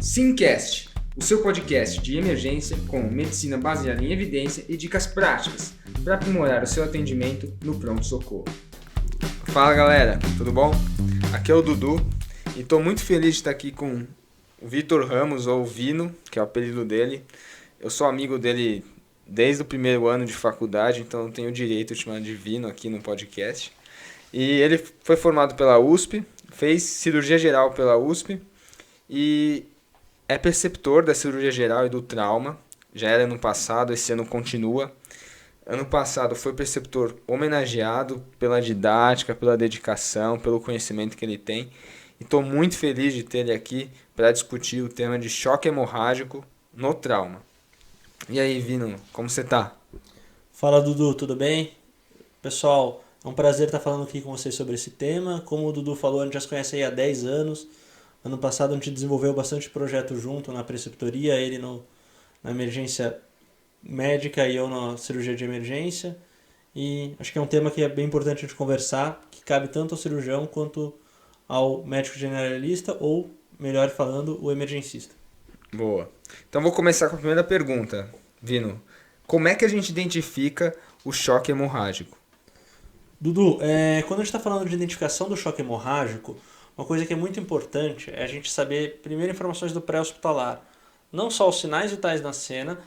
Simcast, o seu podcast de emergência com medicina baseada em evidência e dicas práticas para aprimorar o seu atendimento no pronto-socorro. Fala galera, tudo bom? Aqui é o Dudu e estou muito feliz de estar aqui com o Vitor Ramos, ou Vino, que é o apelido dele. Eu sou amigo dele desde o primeiro ano de faculdade, então eu tenho o direito de chamar de Vino aqui no podcast. E ele foi formado pela USP, fez cirurgia geral pela USP e é preceptor da cirurgia geral e do trauma. Já era ano passado, esse ano continua. Ano passado foi preceptor homenageado pela didática, pela dedicação, pelo conhecimento que ele tem. E estou muito feliz de ter ele aqui para discutir o tema de choque hemorrágico no trauma. E aí, Vino, como você tá? Fala, Dudu, tudo bem? Pessoal, é um prazer estar falando aqui com vocês sobre esse tema. Como o Dudu falou, a gente já se conhece aí há 10 anos. Ano passado a gente desenvolveu bastante projeto junto na preceptoria, ele na emergência médica e eu na cirurgia de emergência. E acho que é um tema que é bem importante a gente conversar, que cabe tanto ao cirurgião quanto ao médico generalista ou, melhor falando, o emergencista. Boa. Então vou começar com a primeira pergunta, Vino. Como é que a gente identifica o choque hemorrágico? Dudu, quando a gente está falando de identificação do choque hemorrágico, uma coisa que é muito importante é a gente saber, primeiro, informações do pré-hospitalar. Não só os sinais vitais na cena,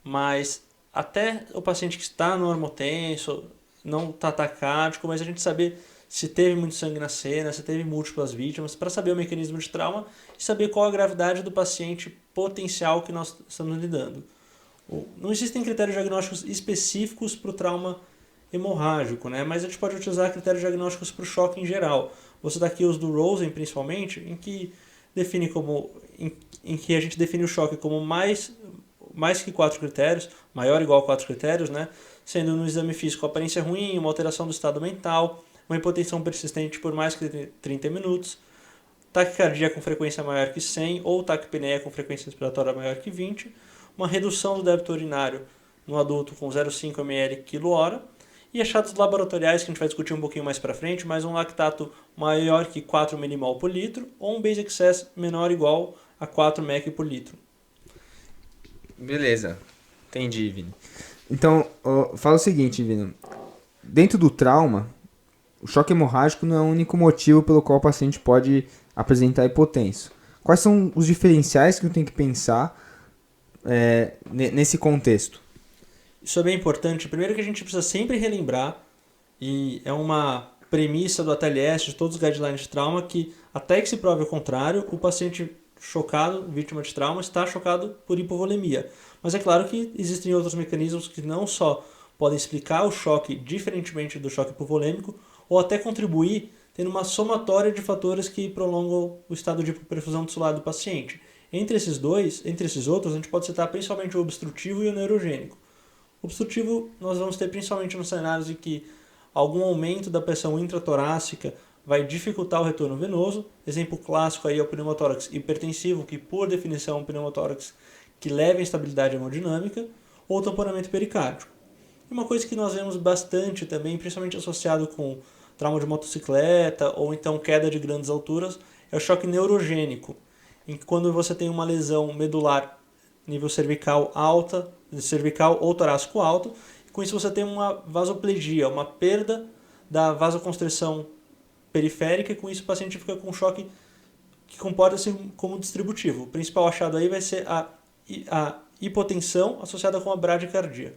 mas até o paciente que está normotenso, não está tacárdico, mas a gente saber se teve muito sangue na cena, se teve múltiplas vítimas, para saber o mecanismo de trauma e saber qual a gravidade do paciente potencial que nós estamos lidando. Não existem critérios diagnósticos específicos para o trauma hemorrágico, né? Mas a gente pode utilizar critérios diagnósticos para o choque em geral. Vou citar aqui os do Rosen, principalmente, em que a gente define o choque como mais que 4 critérios, maior ou igual a 4 critérios, né? Sendo no exame físico aparência ruim, uma alteração do estado mental, uma hipotensão persistente por mais que 30 minutos, taquicardia com frequência maior que 100 ou taquipneia com frequência respiratória maior que 20, uma redução do débito urinário no adulto com 0,5 ml quilo-hora, e achados laboratoriais que a gente vai discutir um pouquinho mais para frente, mas um lactato maior que 4 millimol por litro ou um base excess menor ou igual a 4 mEq por litro. Beleza, entendi, Vino. Então, fala o seguinte, Vino. Dentro do trauma, o choque hemorrágico não é o único motivo pelo qual o paciente pode apresentar hipotenso. Quais são os diferenciais que eu tenho que pensar nesse contexto? Isso é bem importante. Primeiro que a gente precisa sempre relembrar, e é uma premissa do ATLS, de todos os guidelines de trauma, que até que se prove o contrário, o paciente chocado, vítima de trauma, está chocado por hipovolemia. Mas é claro que existem outros mecanismos que não só podem explicar o choque diferentemente do choque hipovolêmico, ou até contribuir tendo uma somatória de fatores que prolongam o estado de hipoperfusão tissular do paciente. Entre esses outros, a gente pode citar principalmente o obstrutivo e o neurogênico. Obstrutivo nós vamos ter principalmente nos cenários em que algum aumento da pressão intratorácica vai dificultar o retorno venoso. Exemplo clássico aí é o pneumotórax hipertensivo, que por definição é um pneumotórax que leva à instabilidade hemodinâmica, ou tamponamento pericárdico. E uma coisa que nós vemos bastante também, principalmente associado com trauma de motocicleta ou então queda de grandes alturas, é o choque neurogênico, em que quando você tem uma lesão medular nível cervical alta, cervical ou torácico alto, e com isso você tem uma vasoplegia, uma perda da vasoconstrição periférica, e com isso o paciente fica com um choque que comporta-se como distributivo. O principal achado aí vai ser a hipotensão associada com a bradicardia.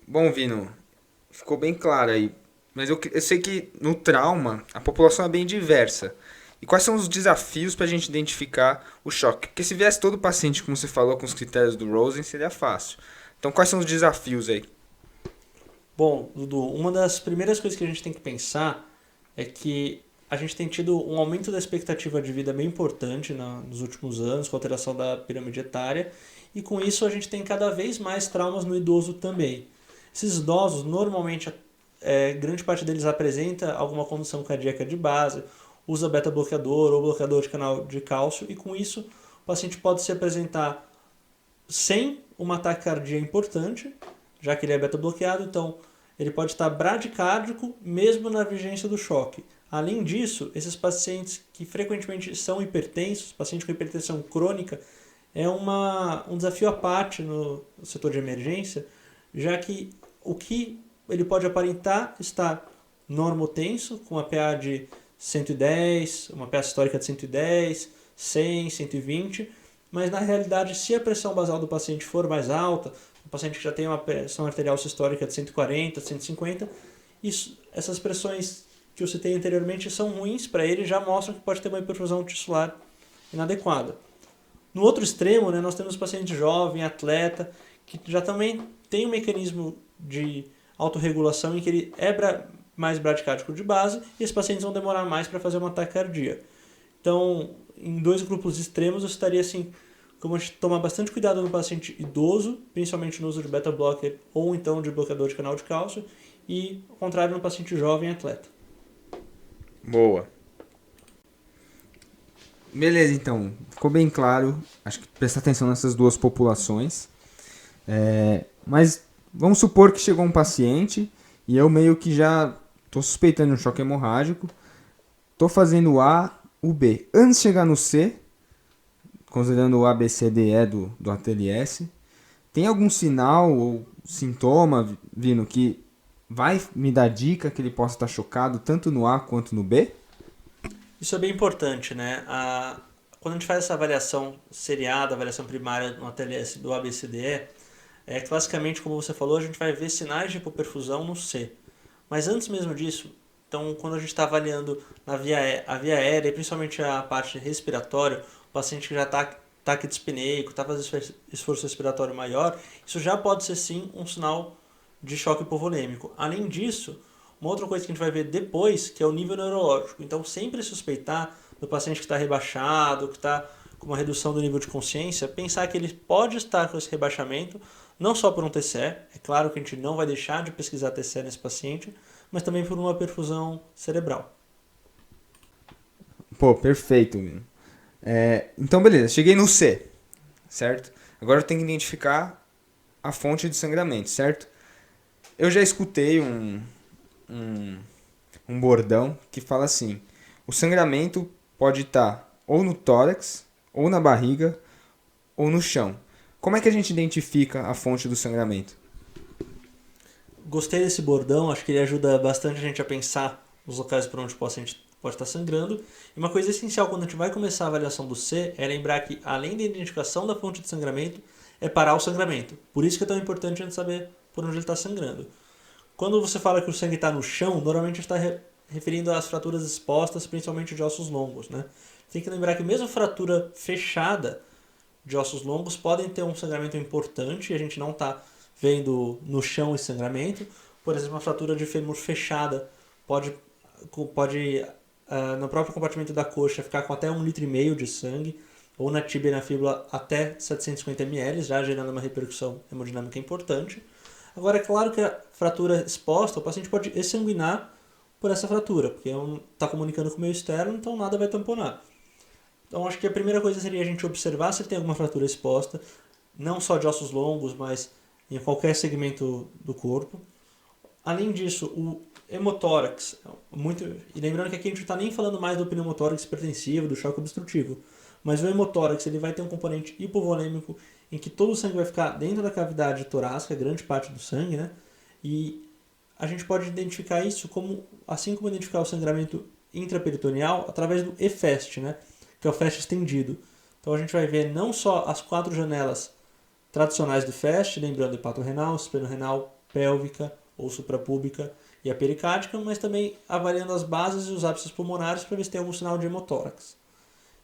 Bom, Vino, ficou bem claro aí. Mas eu sei que no trauma a população é bem diversa. E quais são os desafios para a gente identificar o choque? Porque se viesse todo paciente, como você falou, com os critérios do Rosen, seria fácil. Então, quais são os desafios aí? Bom, Dudu, uma das primeiras coisas que a gente tem que pensar é que a gente tem tido um aumento da expectativa de vida bem importante nos últimos anos, com a alteração da pirâmide etária, e com isso a gente tem cada vez mais traumas no idoso também. Esses idosos, normalmente, grande parte deles apresenta alguma condição cardíaca de base, usa beta-bloqueador ou bloqueador de canal de cálcio, e com isso o paciente pode se apresentar sem uma taquicardia importante, já que ele é beta-bloqueado, então ele pode estar bradicárdico mesmo na vigência do choque. Além disso, esses pacientes que frequentemente são hipertensos, pacientes com hipertensão crônica, é um desafio à parte no setor de emergência, já que o que ele pode aparentar estar normotenso, com uma PA de 110, uma PA histórica de 110, 100, 120, mas na realidade, se a pressão basal do paciente for mais alta, o paciente que já tem uma pressão arterial sistólica de 140, 150, essas pressões que eu citei anteriormente são ruins para ele, já mostram que pode ter uma hiperfusão tissular inadequada. No outro extremo, né, nós temos paciente jovem, atleta, que já também tem um mecanismo de autorregulação em que ele é mais bradicárdico de base e esses pacientes vão demorar mais para fazer uma taquicardia. Então, em 2 grupos extremos, eu estaria assim, como a gente tomar bastante cuidado no paciente idoso, principalmente no uso de beta-blocker ou então de bloqueador de canal de cálcio, e ao contrário no paciente jovem atleta. Boa. Beleza, então. Ficou bem claro. Acho que prestar atenção nessas 2 populações. Mas vamos supor que chegou um paciente e eu meio que já estou suspeitando de um choque hemorrágico. Estou fazendo o A, o B. Antes de chegar no C, considerando o A, B, C, D, E do ATLS, tem algum sinal ou sintoma, Vino, que vai me dar dica que ele possa estar chocado tanto no A quanto no B? Isso é bem importante, né? Quando a gente faz essa avaliação seriada, avaliação primária no ATLS do ABCDE, classicamente, como você falou, a gente vai ver sinais de hipoperfusão no C. Mas antes mesmo disso, então, quando a gente está avaliando a via aérea, e principalmente a parte respiratória, o paciente que já está taquidispneico, está fazendo esforço respiratório maior, isso já pode ser sim um sinal de choque hipovolêmico. Além disso, uma outra coisa que a gente vai ver depois, que é o nível neurológico. Então, sempre suspeitar do paciente que está rebaixado, que está com uma redução do nível de consciência, pensar que ele pode estar com esse rebaixamento, não só por um TCE, é claro que a gente não vai deixar de pesquisar TCE nesse paciente, mas também por uma perfusão cerebral. Pô, perfeito, Vino. Então, beleza, cheguei no C, certo? Agora eu tenho que identificar a fonte de sangramento, certo? Eu já escutei um bordão que fala assim: o sangramento pode estar ou no tórax, ou na barriga, ou no chão. Como é que a gente identifica a fonte do sangramento? Gostei desse bordão, acho que ele ajuda bastante a gente a pensar nos locais por onde o paciente pode estar sangrando. E uma coisa essencial quando a gente vai começar a avaliação do C é lembrar que, além da identificação da fonte de sangramento, é parar o sangramento. Por isso que é tão importante a gente saber por onde ele está sangrando. Quando você fala que o sangue está no chão, normalmente está referindo às fraturas expostas, principalmente de ossos longos, né? Tem que lembrar que mesmo fratura fechada de ossos longos podem ter um sangramento importante e a gente não está vendo no chão esse sangramento. Por exemplo, uma fratura de fêmur fechada pode no próprio compartimento da coxa ficar com até 1,5 litro de sangue, ou na tíbia e na fíbula até 750 ml, já gerando uma repercussão hemodinâmica importante. Agora, é claro que a fratura exposta, o paciente pode exsanguinar por essa fratura, porque está comunicando com o meio externo, então nada vai tamponar. Então, acho que a primeira coisa seria a gente observar se tem alguma fratura exposta, não só de ossos longos, mas em qualquer segmento do corpo. Além disso, o hemotórax, e lembrando que aqui a gente não está nem falando mais do pneumotórax hipertensivo, do choque obstrutivo, mas o hemotórax ele vai ter um componente hipovolêmico em que todo o sangue vai ficar dentro da cavidade torácica, grande parte do sangue, né? E a gente pode identificar isso assim como identificar o sangramento intraperitoneal através do EFAST, né? Que é o FAST estendido. Então a gente vai ver não só as 4 janelas tradicionais do FAST, lembrando hepatorrenal, esplenorenal, pélvica ou suprapúbica e a pericárdica, mas também avaliando as bases e os ápices pulmonares para ver se tem algum sinal de hemotórax.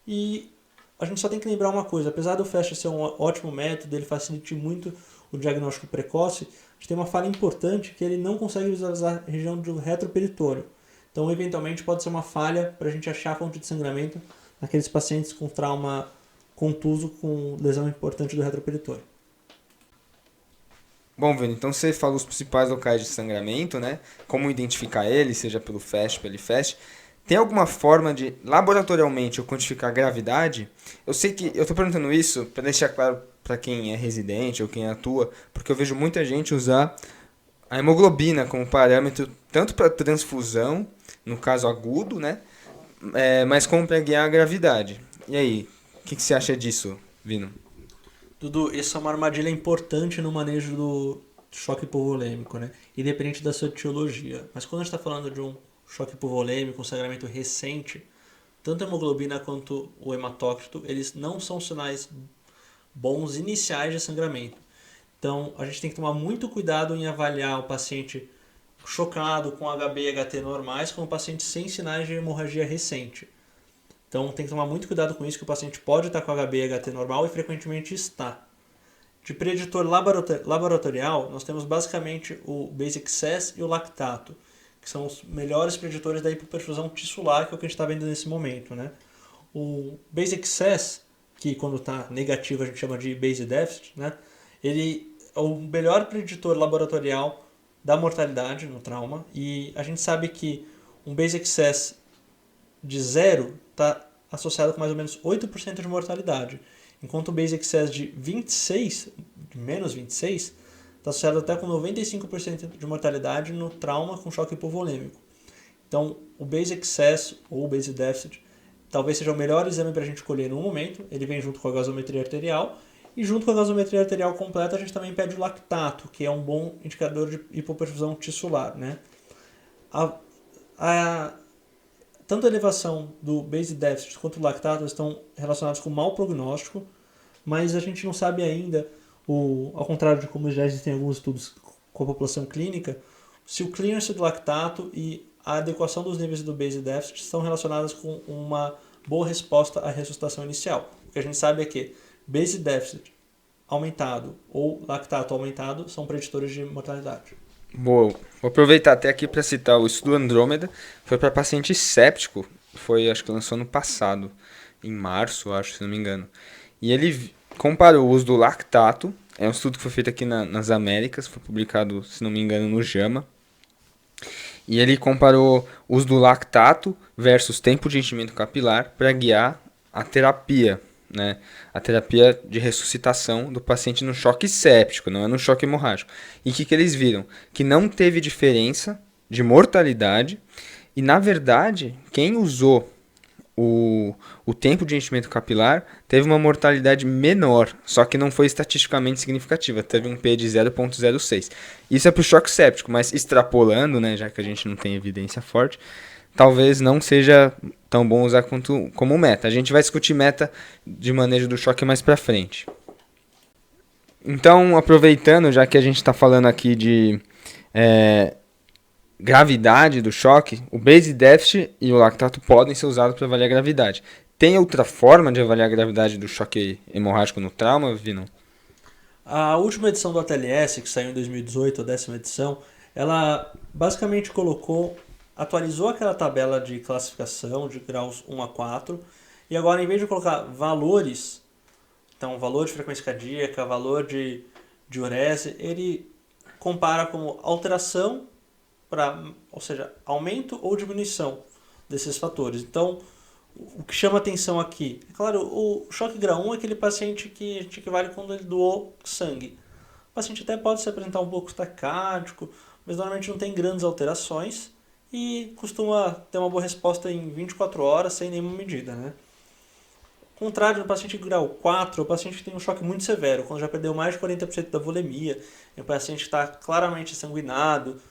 E a gente só tem que lembrar uma coisa: apesar do FAST ser um ótimo método, ele facilita muito o diagnóstico precoce, a gente tem uma falha importante que ele não consegue visualizar a região do retroperitônio. Então, eventualmente, pode ser uma falha para a gente achar a fonte de sangramento naqueles pacientes com trauma contuso com lesão importante do retroperitônio. Bom, Vini, então você falou os principais locais de sangramento, né? Como identificar ele, seja pelo FAST, pelo IFAST. Tem alguma forma de, laboratorialmente, eu quantificar a gravidade? Eu sei que eu estou perguntando isso para deixar claro para quem é residente ou quem atua, porque eu vejo muita gente usar a hemoglobina como parâmetro tanto para transfusão no caso agudo, né? Mas como para guiar a gravidade. E aí, o que você acha disso, Vino? Dudu, essa é uma armadilha importante no manejo do choque hipovolêmico, né? Independente da sua etiologia. Mas quando a gente está falando de um choque hipovolêmico, um sangramento recente, tanto a hemoglobina quanto o hematócrito, eles não são sinais bons iniciais de sangramento. Então, a gente tem que tomar muito cuidado em avaliar o paciente chocado com HB e HT normais como paciente sem sinais de hemorragia recente. Então, tem que tomar muito cuidado com isso, que o paciente pode estar com HB e HT normal e frequentemente está. De preditor laboratorial, nós temos basicamente o basic excess e o lactato, que são os melhores preditores da hipoperfusão tissular, que é o que a gente está vendo nesse momento, né? O basic excess, que quando está negativo a gente chama de base deficit, né? Ele é o melhor preditor laboratorial da mortalidade no trauma, e a gente sabe que um basic excess de 0 está associado com mais ou menos 8% de mortalidade, enquanto o basic excess de 26, de menos 26, está associado até com 95% de mortalidade no trauma com choque hipovolêmico. Então, o basic excess ou o basic deficit talvez seja o melhor exame para a gente escolher no momento. Ele vem junto com a gasometria arterial, e junto com a gasometria arterial completa a gente também pede o lactato, que é um bom indicador de hipoperfusão tissular, né? Tanto a elevação do base deficit quanto o lactato estão relacionados com mau prognóstico, mas a gente não sabe ainda, ao contrário de como já existem alguns estudos com a população clínica, se o clearance do lactato e a adequação dos níveis do base deficit estão relacionadas com uma boa resposta à ressuscitação inicial. O que a gente sabe é que base deficit aumentado ou lactato aumentado são preditores de mortalidade. Boa. Vou aproveitar até aqui para citar o estudo Andrômeda. Foi para paciente séptico. Acho que lançou no passado, em março, acho, se não me engano. E ele comparou o uso do lactato. É um estudo que foi feito aqui nas Américas. Foi publicado, se não me engano, no JAMA. E ele comparou o uso do lactato versus tempo de enchimento capilar para guiar a terapia, né? A terapia de ressuscitação do paciente no choque séptico, não é no choque hemorrágico. E o que eles viram? Que não teve diferença de mortalidade e, na verdade, quem usou o tempo de enchimento capilar teve uma mortalidade menor, só que não foi estatisticamente significativa, teve um P de 0,06. Isso é para o choque séptico, mas extrapolando, né, já que a gente não tem evidência forte, talvez não seja tão bom usar como meta. A gente vai discutir meta de manejo do choque mais para frente. Então, aproveitando, já que a gente está falando aqui de gravidade do choque, o base deficit e o lactato podem ser usados para avaliar a gravidade. Tem outra forma de avaliar a gravidade do choque hemorrágico no trauma, Vino? A última edição do ATLS, que saiu em 2018, a 10ª edição, ela basicamente atualizou aquela tabela de classificação de graus 1 a 4, e agora, em vez de colocar valores, então valor de frequência cardíaca, valor de diurese, ele compara como alteração, ou seja, aumento ou diminuição desses fatores. Então, o que chama atenção aqui, é claro, o choque grau 1 é aquele paciente que a gente equivale quando ele doou sangue. O paciente até pode se apresentar um pouco taquícardico, mas normalmente não tem grandes alterações e costuma ter uma boa resposta em 24 horas sem nenhuma medida, né? Ao contrário, no paciente grau 4, o paciente tem um choque muito severo, quando já perdeu mais de 40% da volemia, o paciente está claramente sanguinado,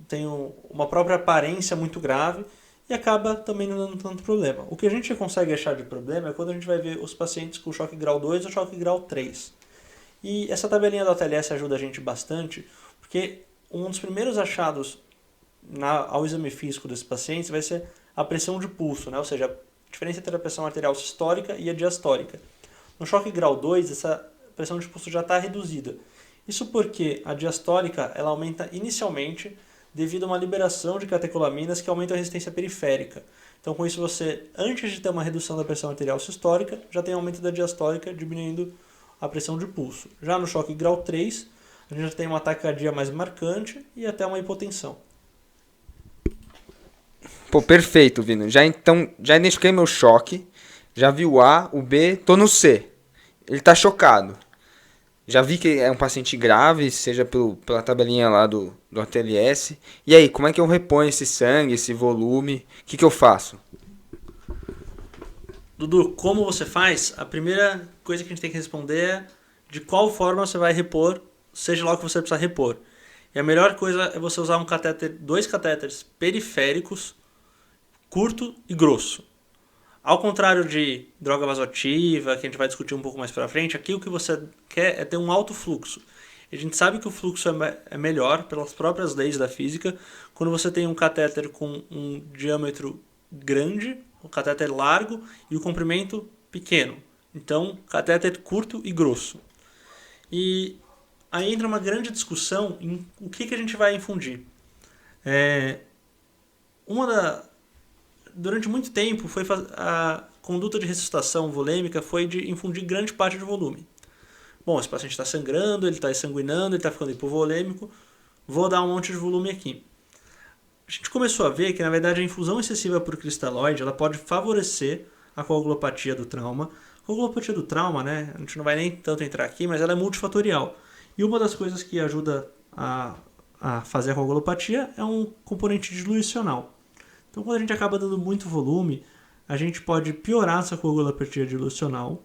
tem uma própria aparência muito grave e acaba também não dando tanto problema. O que a gente consegue achar de problema é quando a gente vai ver os pacientes com choque grau 2 ou choque grau 3. E essa tabelinha da ATLS ajuda a gente bastante, porque um dos primeiros achados ao exame físico desses pacientes vai ser a pressão de pulso, né? Ou seja, a diferença entre a pressão arterial sistólica e a diastólica. No choque grau 2, essa pressão de pulso já está reduzida. Isso porque a diastólica ela aumenta inicialmente devido a uma liberação de catecolaminas que aumenta a resistência periférica. Então, com isso, você, antes de ter uma redução da pressão arterial sistólica, já tem aumento da diastólica, diminuindo a pressão de pulso. Já no choque grau 3, a gente já tem uma taquicardia mais marcante e até uma hipotensão. Pô, perfeito, Vino. Já identifiquei meu choque, já vi o A, o B, tô no C. Ele tá chocado. Já vi que é um paciente grave, seja pela tabelinha lá do ATLS. E aí, como é que eu reponho esse sangue, esse volume? O que eu faço? Dudu, como você faz? A primeira coisa que a gente tem que responder é de qual forma você vai repor, seja lá o que você precisa repor. E a melhor coisa é você usar dois catéteres periféricos, curto e grosso. Ao contrário de droga vasoativa, que a gente vai discutir um pouco mais pra frente, aqui o que você quer é ter um alto fluxo. A gente sabe que o fluxo é melhor pelas próprias leis da física quando você tem um catéter com um diâmetro grande, um catéter largo e o comprimento pequeno. Então, catéter curto e grosso. E aí entra uma grande discussão em o que a gente vai infundir. Durante muito tempo, a conduta de ressuscitação volêmica foi de infundir grande parte de volume. Bom, esse paciente está sangrando, ele está exsanguinando, ele está ficando hipovolêmico, vou dar um monte de volume aqui. A gente começou a ver que, na verdade, a infusão excessiva por cristalóide ela pode favorecer a coagulopatia do trauma. A coagulopatia do trauma, né, a gente não vai nem tanto entrar aqui, mas ela é multifatorial. E uma das coisas que ajuda a fazer a coagulopatia é um componente diluicional. Então, quando a gente acaba dando muito volume, a gente pode piorar essa coagulopatia diluicional.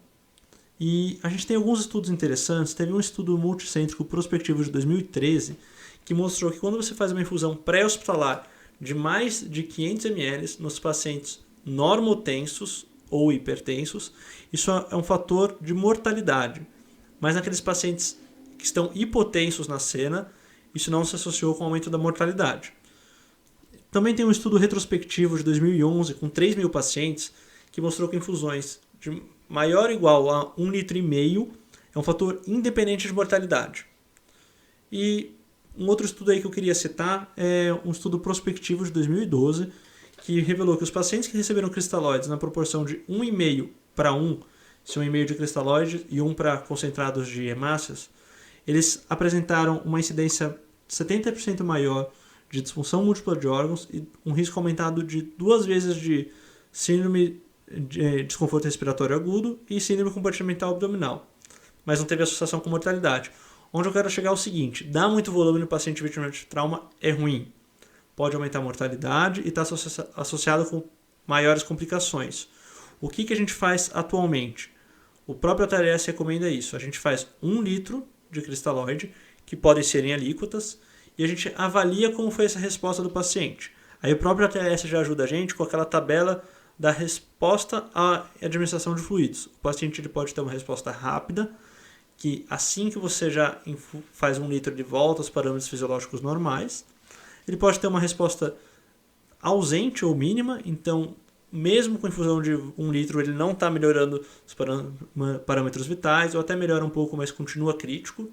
E a gente tem alguns estudos interessantes. Teve um estudo multicêntrico prospectivo de 2013 que mostrou que quando você faz uma infusão pré-hospitalar de mais de 500 ml nos pacientes normotensos ou hipertensos, isso é um fator de mortalidade. Mas naqueles pacientes que estão hipotensos na cena, isso não se associou com o aumento da mortalidade. Também tem um estudo retrospectivo de 2011 com 3.000 pacientes que mostrou que infusões de maior ou igual a 1,5 litro é um fator independente de mortalidade. E um outro estudo aí que eu queria citar é um estudo prospectivo de 2012 que revelou que os pacientes que receberam cristalóides na proporção de 1,5 para 1, se 1,5 de cristalóide e 1 para concentrados de hemácias, eles apresentaram uma incidência 70% maior de disfunção múltipla de órgãos e um risco aumentado de 2 vezes de síndrome de desconforto respiratório agudo e síndrome compartimental abdominal. Mas não teve associação com mortalidade. Onde eu quero chegar é o seguinte: dar muito volume no paciente vítima de trauma é ruim. Pode aumentar a mortalidade e está associado com maiores complicações. O que a gente faz atualmente? O próprio ATLS recomenda isso. A gente faz 1 litro de cristalóide, que podem ser em alíquotas, e a gente avalia como foi essa resposta do paciente. Aí o próprio ATLS já ajuda a gente com aquela tabela da resposta à administração de fluidos. O paciente ele pode ter uma resposta rápida, que assim que você já faz 1 litro de volta aos parâmetros fisiológicos normais, ele pode ter uma resposta ausente ou mínima, então mesmo com infusão de 1 litro ele não está melhorando os parâmetros vitais, ou até melhora um pouco, mas continua crítico.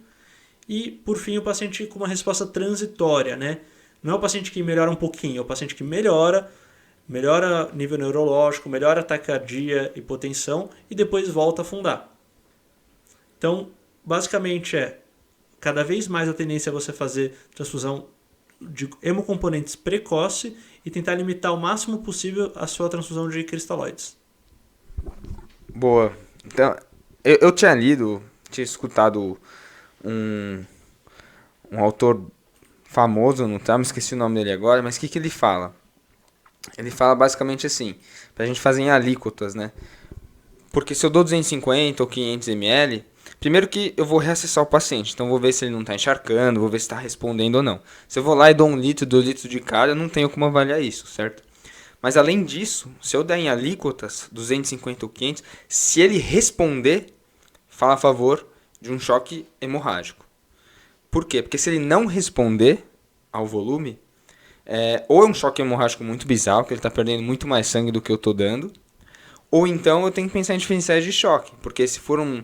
E, por fim, o paciente com uma resposta transitória, né? Não é o paciente que melhora um pouquinho, é o paciente que melhora nível neurológico, melhora a taquicardia, hipotensão e depois volta a afundar. Então, basicamente cada vez mais a tendência é você fazer transfusão de hemocomponentes precoce e tentar limitar o máximo possível a sua transfusão de cristalóides. Boa. Então, eu tinha escutado um autor famoso, não tá? Me esqueci o nome dele agora, mas o que ele fala? Ele fala basicamente assim, pra gente fazer em alíquotas, né? Porque se eu dou 250 ou 500 ml, primeiro que eu vou reacessar o paciente, então vou ver se ele não está encharcando, vou ver se está respondendo ou não. Se eu vou lá e dou 1 litro, 2 litros de cara, eu não tenho como avaliar isso, certo? Mas além disso, se eu der em alíquotas, 250 ou 500, se ele responder, fala a favor de um choque hemorrágico. Por quê? Porque se ele não responder ao volume, ou é um choque hemorrágico muito bizarro, que ele está perdendo muito mais sangue do que eu estou dando, ou então eu tenho que pensar em diferenciais de choque, porque se for um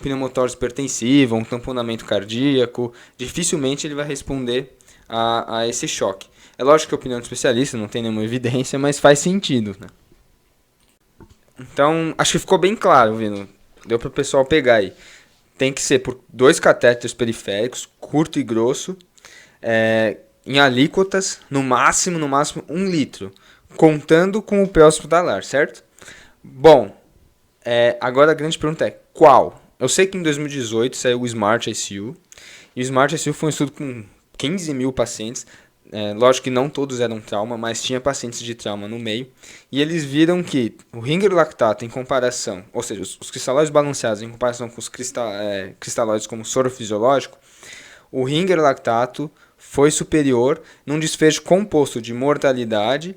pneumotórax hipertensivo, um tamponamento cardíaco, dificilmente ele vai responder a esse choque. É lógico que a opinião do especialista não tem nenhuma evidência, mas faz sentido, né? Então, acho que ficou bem claro, Vino. Deu para o pessoal pegar aí. Tem que ser por 2 catéteres periféricos, curto e grosso, em alíquotas, no máximo 1 litro, contando com o pré-hospitalar, certo? Bom, agora a grande pergunta é qual? Eu sei que em 2018 saiu o Smart ICU, e o Smart ICU foi um estudo com 15 mil pacientes. Lógico que não todos eram trauma, mas tinha pacientes de trauma no meio. E eles viram que o Ringer lactato em comparação, ou seja, os cristalóides balanceados em comparação com os cristalóides como soro fisiológico, o Ringer lactato foi superior num desfecho composto de mortalidade,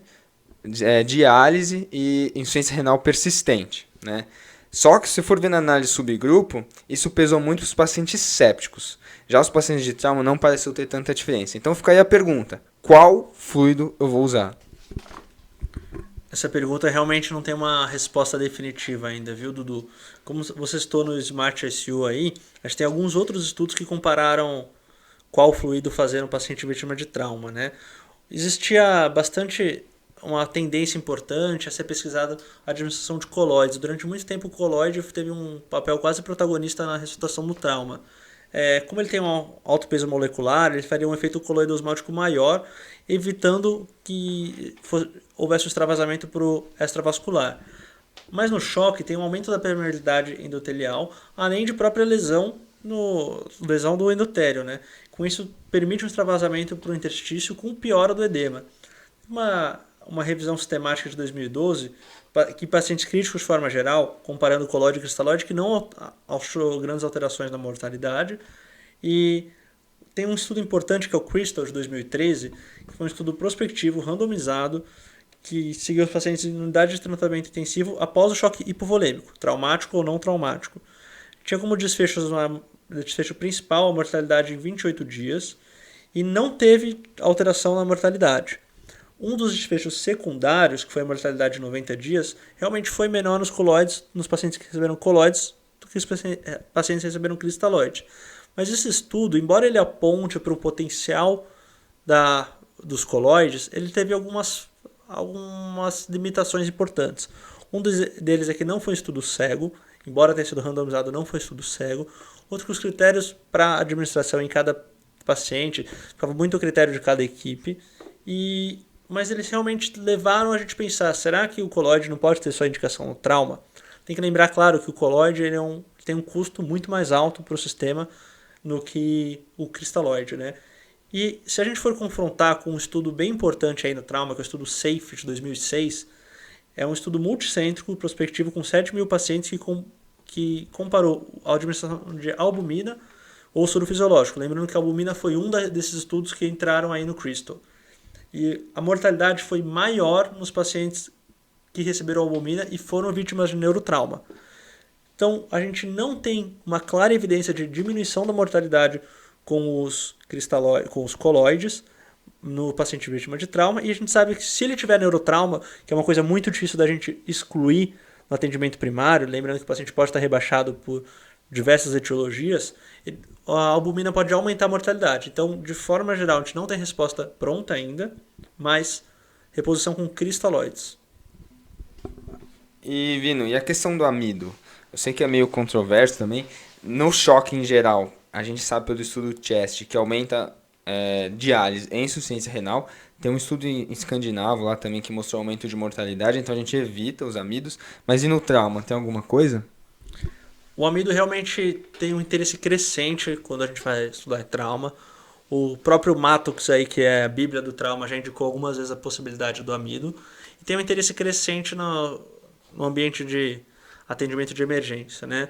diálise e insuficiência renal persistente, né? Só que se for ver na análise subgrupo, isso pesou muito os pacientes sépticos. Já os pacientes de trauma não pareceu ter tanta diferença. Então fica aí a pergunta, qual fluido eu vou usar? Essa pergunta realmente não tem uma resposta definitiva ainda, viu, Dudu? Como você citou no Smart ICU aí, a gente tem alguns outros estudos que compararam qual fluido fazer no paciente vítima de trauma, né? Existia bastante uma tendência importante a ser pesquisada a administração de colóides. Durante muito tempo o colóide teve um papel quase protagonista na ressuscitação do trauma. Como ele tem um alto peso molecular, ele faria um efeito coloide osmótico maior, evitando que houvesse um extravasamento para o extravascular. Mas no choque tem um aumento da permeabilidade endotelial, além de própria lesão do endotélio, né? Com isso permite um extravasamento para o interstício com piora do edema. Uma revisão sistemática de 2012 que pacientes críticos de forma geral, comparando colóide e cristalóide, que não achou grandes alterações na mortalidade. E tem um estudo importante que é o Crystal de 2013, que foi um estudo prospectivo, randomizado, que seguiu os pacientes em unidade de tratamento intensivo após o choque hipovolêmico, traumático ou não traumático. Tinha como desfecho principal a mortalidade em 28 dias e não teve alteração na mortalidade. Um dos desfechos secundários, que foi a mortalidade de 90 dias, realmente foi menor nos colóides, nos pacientes que receberam colóides, do que os pacientes que receberam cristalóide. Mas esse estudo, embora ele aponte para o potencial dos colóides, ele teve algumas limitações importantes. Um deles é que não foi um estudo cego, embora tenha sido randomizado, não foi um estudo cego. Outro que os critérios para administração em cada paciente ficava muito a critério de cada equipe. Mas eles realmente levaram a gente a pensar, será que o colóide não pode ter só indicação no trauma? Tem que lembrar, claro, que o colóide tem um custo muito mais alto para o sistema do que o cristalóide, né? E se a gente for confrontar com um estudo bem importante aí no trauma, que é o estudo SAFE de 2006, é um estudo multicêntrico, prospectivo, com 7 mil pacientes que comparou a administração de albumina ou soro fisiológico. Lembrando que a albumina foi um desses estudos que entraram aí no Crystal. E a mortalidade foi maior nos pacientes que receberam albumina e foram vítimas de neurotrauma. Então, a gente não tem uma clara evidência de diminuição da mortalidade com os colóides no paciente vítima de trauma, e a gente sabe que se ele tiver neurotrauma, que é uma coisa muito difícil da gente excluir no atendimento primário, lembrando que o paciente pode estar rebaixado por diversas etiologias, a albumina pode aumentar a mortalidade. Então, de forma geral, a gente não tem resposta pronta ainda, mas reposição com cristalóides. E, Vino, e a questão do amido? Eu sei que é meio controverso também. No choque em geral, a gente sabe pelo estudo CHEST que aumenta diálise e insuficiência renal. Tem um estudo escandinavo lá também que mostrou aumento de mortalidade, então a gente evita os amidos. Mas e no trauma, tem alguma coisa? O amido realmente tem um interesse crescente quando a gente vai estudar trauma. O próprio Mattox, aí, que é a Bíblia do Trauma, já indicou algumas vezes a possibilidade do amido. E tem um interesse crescente no ambiente de atendimento de emergência, né?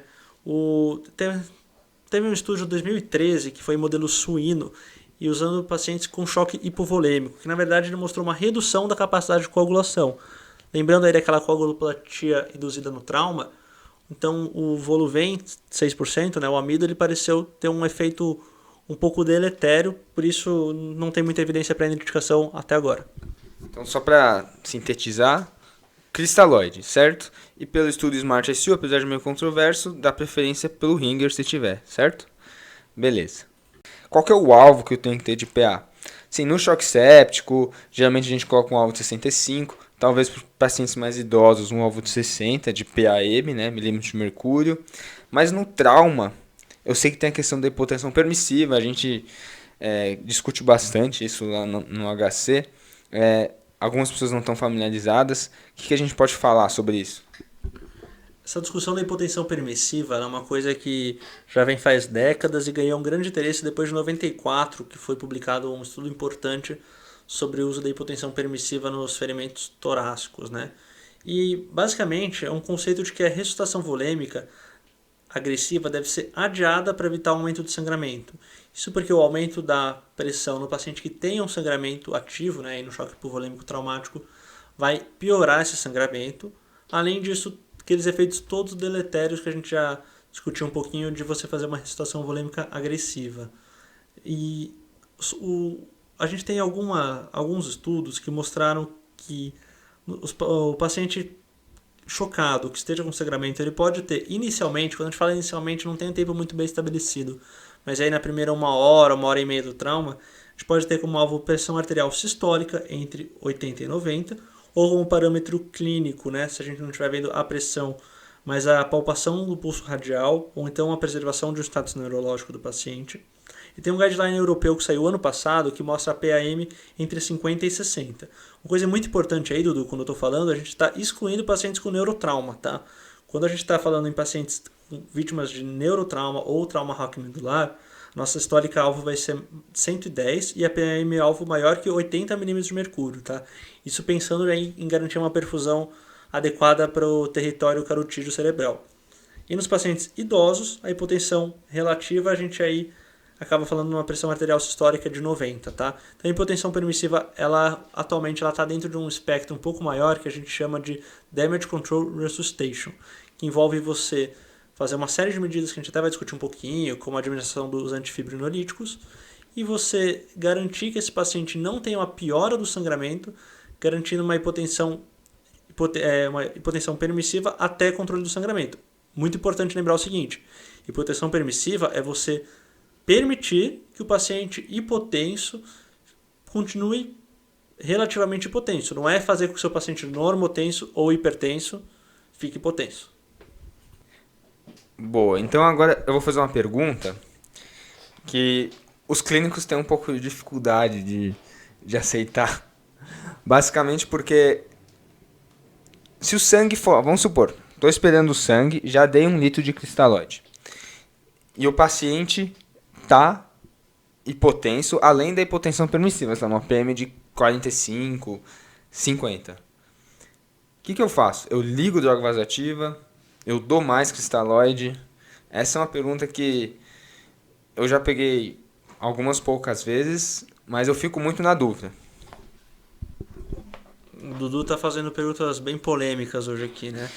Teve um estudo de 2013 que foi em modelo suíno e usando pacientes com choque hipovolêmico, que na verdade ele mostrou uma redução da capacidade de coagulação. Lembrando aí daquela coagulopatia induzida no trauma, então o Voluvem 6%, né, o amido, ele pareceu ter um efeito um pouco deletério, por isso não tem muita evidência para identificação até agora. Então, só para sintetizar, cristalóide, certo? E pelo estudo Smart ICU, apesar de meio controverso, dá preferência pelo Ringer se tiver, certo? Beleza. Qual que é o alvo que eu tenho que ter de PA? Sim, no choque séptico, geralmente a gente coloca um alvo de 65, talvez para pacientes mais idosos um alvo de 60, de PAM, né, milímetros de mercúrio. Mas no trauma, eu sei que tem a questão da hipotensão permissiva, a gente discute bastante isso lá no HC. Algumas pessoas não estão familiarizadas. O que a gente pode falar sobre isso? Essa discussão da hipotensão permissiva é uma coisa que já vem faz décadas e ganhou um grande interesse depois de 94, que foi publicado um estudo importante sobre o uso da hipotensão permissiva nos ferimentos torácicos, né? E basicamente é um conceito de que a ressuscitação volêmica agressiva deve ser adiada para evitar o aumento de sangramento. Isso porque o aumento da pressão no paciente que tem um sangramento ativo, né, e no choque hipovolêmico traumático, vai piorar esse sangramento. Além disso, aqueles efeitos todos deletérios que a gente já discutiu um pouquinho de você fazer uma ressuscitação volêmica agressiva. E a gente tem alguns estudos que mostraram que o paciente chocado, que esteja com sangramento, ele pode ter inicialmente, quando a gente fala inicialmente, não tem um tempo muito bem estabelecido, mas aí na primeira 1 hora e meia do trauma, a gente pode ter como alvo pressão arterial sistólica entre 80 e 90, ou como parâmetro clínico, né, se a gente não estiver vendo a pressão, mas a palpação do pulso radial, ou então a preservação de um status neurológico do paciente. E tem um guideline europeu que saiu ano passado que mostra a PAM entre 50 e 60. Uma coisa muito importante aí, Dudu, quando eu estou falando, a gente está excluindo pacientes com neurotrauma, tá? Quando a gente está falando em pacientes vítimas de neurotrauma ou trauma raquimedular, nossa histórica alvo vai ser 110 e a PAM alvo maior que 80 mm de mercúrio, tá? Isso pensando em garantir uma perfusão adequada para o território carotídeo cerebral. E nos pacientes idosos, a hipotensão relativa, a gente aí acaba falando de uma pressão arterial sistólica de 90, tá? Então a hipotensão permissiva, atualmente ela está dentro de um espectro um pouco maior que a gente chama de Damage Control Resuscitation, que envolve você fazer uma série de medidas que a gente até vai discutir um pouquinho, como a administração dos antifibrinolíticos, e você garantir que esse paciente não tenha uma piora do sangramento, garantindo uma hipotensão permissiva até controle do sangramento. Muito importante lembrar o seguinte, hipotensão permissiva é você permitir que o paciente hipotenso continue relativamente hipotenso. Não é fazer com que o seu paciente normotenso ou hipertenso fique hipotenso. Boa, então agora eu vou fazer uma pergunta que os clínicos têm um pouco de dificuldade de aceitar. Basicamente porque se o sangue for... Vamos supor, estou esperando o sangue, já dei 1 litro de cristalóide. E o paciente está hipotenso, além da hipotensão permissiva, está uma PM de 45, 50. O que eu faço? Eu ligo droga vasoativa, eu dou mais cristalóide? Essa é uma pergunta que eu já peguei algumas poucas vezes, mas eu fico muito na dúvida. O Dudu está fazendo perguntas bem polêmicas hoje aqui, né?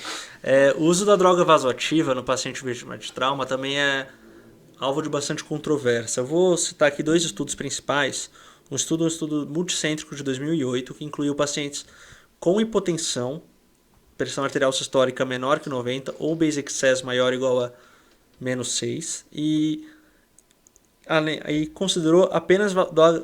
O uso da droga vasoativa no paciente vítima de trauma também é alvo de bastante controvérsia. Eu vou citar aqui 2 estudos principais. Um estudo multicêntrico de 2008, que incluiu pacientes com hipotensão, pressão arterial sistólica menor que 90, ou basic excess maior ou igual a menos 6, e considerou apenas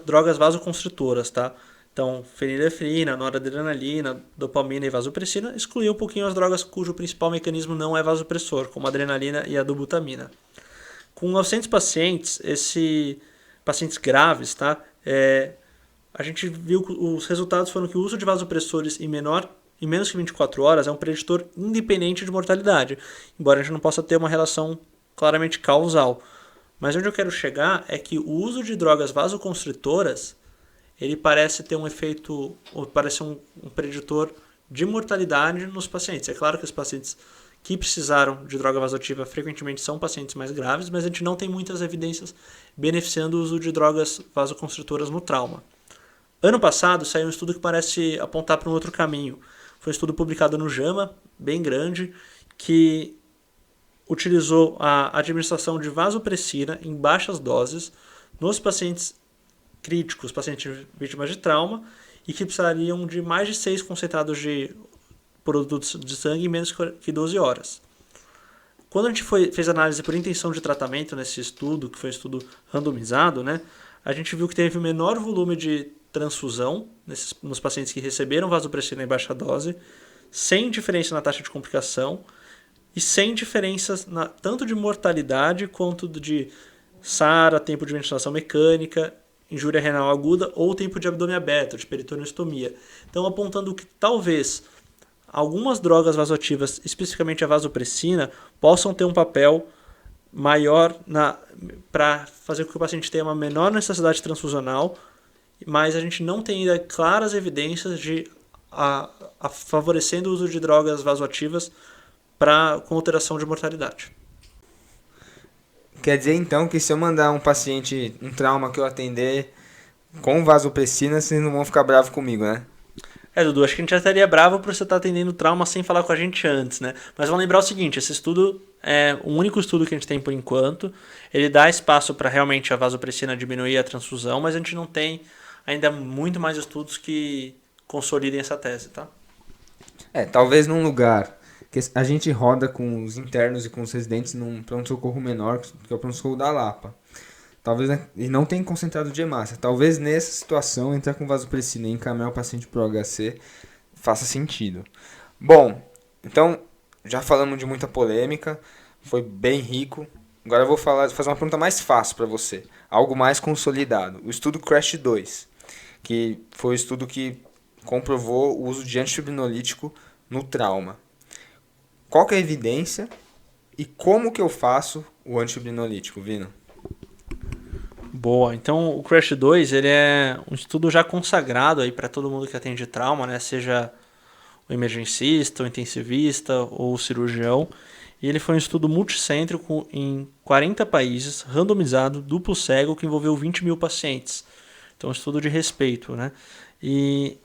drogas vasoconstritoras, tá? Então, fenilefrina, noradrenalina, dopamina e vasopressina, excluiu um pouquinho as drogas cujo principal mecanismo não é vasopressor, como a adrenalina e a dobutamina. Com 900 pacientes, pacientes graves, tá? A gente viu que os resultados foram que o uso de vasopressores em menos que 24 horas é um preditor independente de mortalidade, embora a gente não possa ter uma relação claramente causal. Mas onde eu quero chegar é que o uso de drogas vasoconstritoras ele parece ter um efeito, parece um preditor de mortalidade nos pacientes. É claro que os pacientes que precisaram de droga vasoativa frequentemente são pacientes mais graves, mas a gente não tem muitas evidências beneficiando o uso de drogas vasoconstritoras no trauma. Ano passado saiu um estudo que parece apontar para um outro caminho. Foi um estudo publicado no JAMA, bem grande, que utilizou a administração de vasopressina em baixas doses nos pacientes críticos, pacientes vítimas de trauma, e que precisariam de mais de 6 concentrados de produtos de sangue em menos que 12 horas. Quando a gente fez análise por intenção de tratamento nesse estudo, que foi um estudo randomizado, né, a gente viu que teve menor volume de transfusão nos pacientes que receberam vasopressina em baixa dose, sem diferença na taxa de complicação e sem diferenças tanto de mortalidade quanto de SARA, tempo de ventilação mecânica, injúria renal aguda ou tempo de abdômen aberto, de peritoneuostomia. Então, apontando que talvez algumas drogas vasoativas, especificamente a vasopressina, possam ter um papel maior para fazer com que o paciente tenha uma menor necessidade transfusional, mas a gente não tem ainda claras evidências de favorecendo o uso de drogas vasoativas com alteração de mortalidade. Quer dizer então que se eu mandar um paciente, um trauma que eu atender com vasopressina, vocês não vão ficar bravos comigo, né? Dudu, acho que a gente já estaria bravo por você estar atendendo trauma sem falar com a gente antes, né? Mas vamos lembrar o seguinte, esse estudo é o único estudo que a gente tem por enquanto. Ele dá espaço para realmente a vasopressina diminuir a transfusão, mas a gente não tem ainda muito mais estudos que consolidem essa tese, tá? Talvez num lugar que a gente roda com os internos e com os residentes num pronto-socorro menor, que é o pronto-socorro da Lapa. Talvez, né, e não tem concentrado de hemácia. Talvez nessa situação entrar com vasopressina e encaminhar o paciente para o HC faça sentido. Bom, então já falamos de muita polêmica, foi bem rico. Agora eu vou fazer uma pergunta mais fácil para você, algo mais consolidado. O estudo CRASH 2, que foi o estudo que comprovou o uso de antifibrinolítico no trauma. Qual que é a evidência e como que eu faço o antifibrinolítico, Vino? Boa, então o CRASH 2 ele é um estudo já consagrado aí para todo mundo que atende trauma, né? Seja o emergencista, o intensivista ou o cirurgião. E ele foi um estudo multicêntrico em 40 países, randomizado, duplo cego, que envolveu 20 mil pacientes. Então, um estudo de respeito, né? E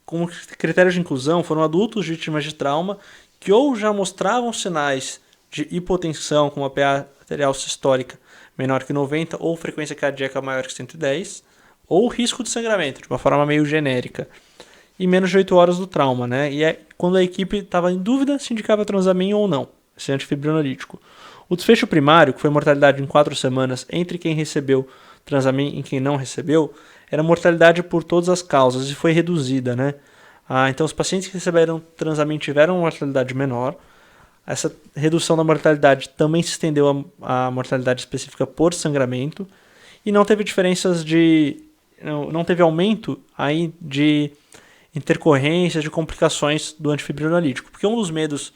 como critério de inclusão foram adultos vítimas de trauma que ou já mostravam sinais de hipotensão com uma PA arterial sistólica menor que 90 ou frequência cardíaca maior que 110, ou risco de sangramento, de uma forma meio genérica, e menos de 8 horas do trauma, né? E quando a equipe estava em dúvida se indicava Transamin ou não, esse antifibrinolítico. O desfecho primário, que foi mortalidade em 4 semanas entre quem recebeu Transamin e quem não recebeu, era mortalidade por todas as causas e foi reduzida, né? Então os pacientes que receberam Transamin tiveram uma mortalidade menor. Essa redução da mortalidade também se estendeu à mortalidade específica por sangramento e não teve diferenças não teve aumento aí de intercorrências, de complicações do antifibrinolítico, porque um dos medos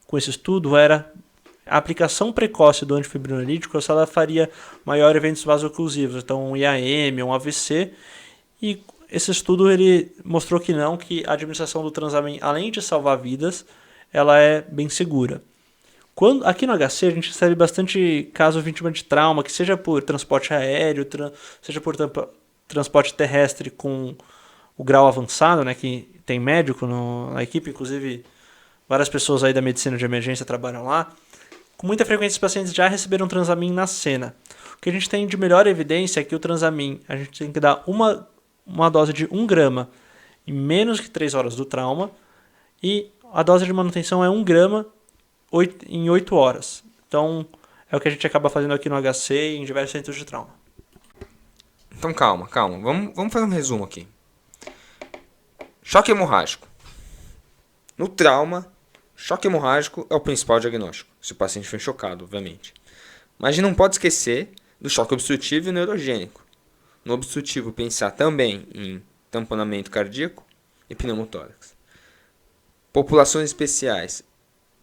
com esse estudo era a aplicação precoce do antifibrinolítico, se ela faria maior eventos vasoclusivos, então um IAM, um AVC, e esse estudo ele mostrou que não, que a administração do Transamin, além de salvar vidas, ela é bem segura. Aqui no HC a gente recebe bastante caso vítima de trauma, que seja por transporte aéreo, seja por transporte terrestre com o grau avançado, né, que tem médico na equipe, inclusive várias pessoas aí da medicina de emergência trabalham lá. Com muita frequência os pacientes já receberam Transamin na cena. O que a gente tem de melhor evidência é que o Transamin a gente tem que dar uma dose de 1 grama em menos que 3 horas do trauma, e a dose de manutenção é 1 grama em 8 horas. Então, é o que a gente acaba fazendo aqui no HC e em diversos centros de trauma. Então, calma. Vamos fazer um resumo aqui. Choque hemorrágico. No trauma, choque hemorrágico é o principal diagnóstico, se o paciente foi chocado, obviamente. Mas a gente não pode esquecer do choque obstrutivo e neurogênico. No obstrutivo, pensar também em tamponamento cardíaco e pneumotórax. Populações especiais,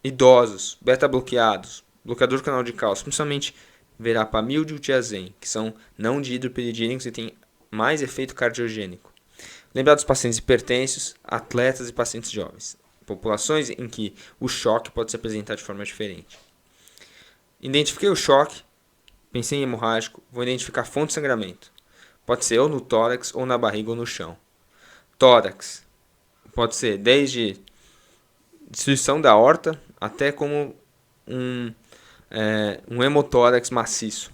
idosos, beta-bloqueados, bloqueador do canal de cálcio, principalmente verapamil e diltiazem, que são não dihidropiridínicos e têm mais efeito cardiogênico. Lembrar dos pacientes hipertensos, atletas e pacientes jovens. Populações em que o choque pode se apresentar de forma diferente. Identifiquei o choque, pensei em hemorrágico, vou identificar a fonte de sangramento. Pode ser ou no tórax, ou na barriga, ou no chão. Tórax pode ser desde destruição da aorta até como um hemotórax maciço.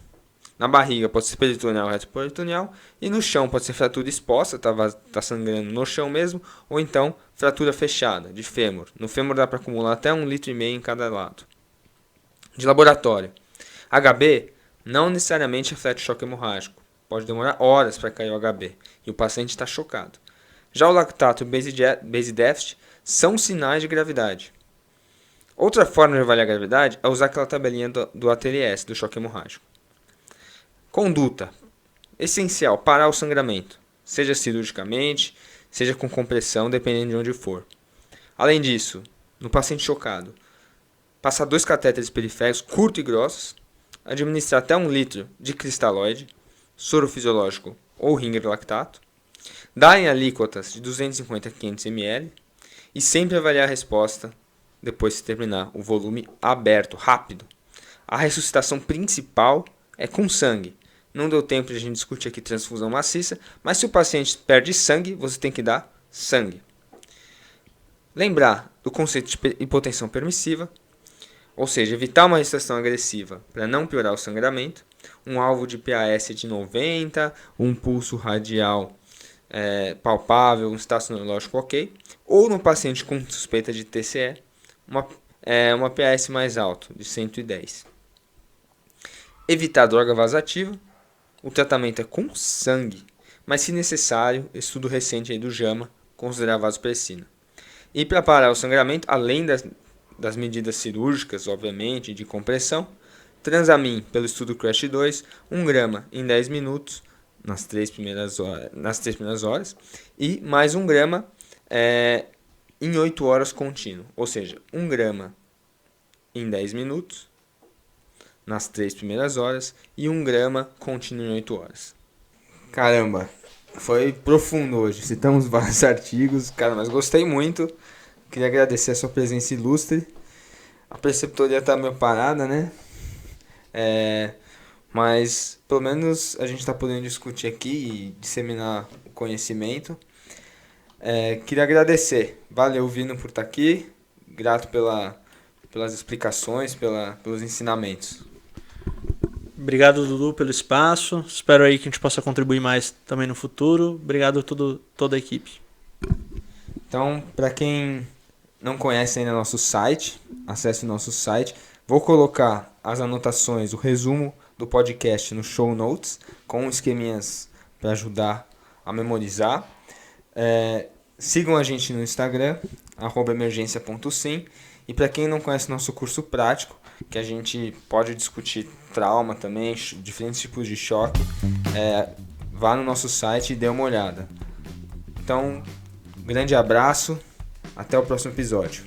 Na barriga pode ser peritoneal ou retroperitoneal, e no chão pode ser fratura exposta, está sangrando no chão mesmo, ou então fratura fechada, de fêmur. No fêmur dá para acumular até 1,5 litro em cada lado. De laboratório. HB não necessariamente reflete choque hemorrágico. Pode demorar horas para cair o HB, e o paciente está chocado. Já o lactato e o base deficit são sinais de gravidade. Outra forma de avaliar a gravidade é usar aquela tabelinha do ATLS, do choque hemorrágico. Conduta. Essencial, parar o sangramento, seja cirurgicamente, seja com compressão, dependendo de onde for. Além disso, no paciente chocado, passar 2 catéteres periféricos curtos e grossos, administrar até 1 litro de cristalóide, soro fisiológico ou ringer lactato, dar em alíquotas de 250 a 500 ml e sempre avaliar a resposta depois de terminar o volume aberto, rápido. A ressuscitação principal é com sangue. Não deu tempo de a gente discutir aqui transfusão maciça, mas se o paciente perde sangue, você tem que dar sangue. Lembrar do conceito de hipotensão permissiva, ou seja, evitar uma ressuscitação agressiva para não piorar o sangramento, um alvo de PAS de 90, um pulso radial palpável, um status neurológico ok, ou no paciente com suspeita de TCE, uma PAS mais alto, de 110. Evitar droga vasativa, o tratamento é com sangue, mas se necessário, estudo recente aí do JAMA, considerar vasopressina. E para parar o sangramento, além das medidas cirúrgicas, obviamente, de compressão, Transamin, pelo estudo CRASH 2, 1 grama em 10 minutos, nas 3 primeiras horas, e mais 1 grama em 8 horas contínuo. Ou seja, 1 grama em 10 minutos, nas 3 primeiras horas, e 1 grama contínuo em 8 horas. Caramba, foi profundo hoje. Citamos vários artigos, cara, mas gostei muito. Queria agradecer a sua presença ilustre. A preceptoria tá meio parada, né? Mas pelo menos a gente está podendo discutir aqui e disseminar o conhecimento. Queria agradecer. Valeu, Vino, por estar aqui. Grato pelas explicações, pelos ensinamentos. Obrigado, Dudu, pelo espaço. Espero aí que a gente possa contribuir mais também no futuro. Obrigado a toda a equipe. Então, para quem não conhece ainda nosso site, acesse o nosso site. Vou colocar as anotações, o resumo do podcast no show notes, com esqueminhas para ajudar a memorizar. Sigam a gente no Instagram, @emergência.sim. E para quem não conhece nosso curso prático, que a gente pode discutir trauma também, diferentes tipos de choque, vá no nosso site e dê uma olhada. Então, grande abraço, até o próximo episódio.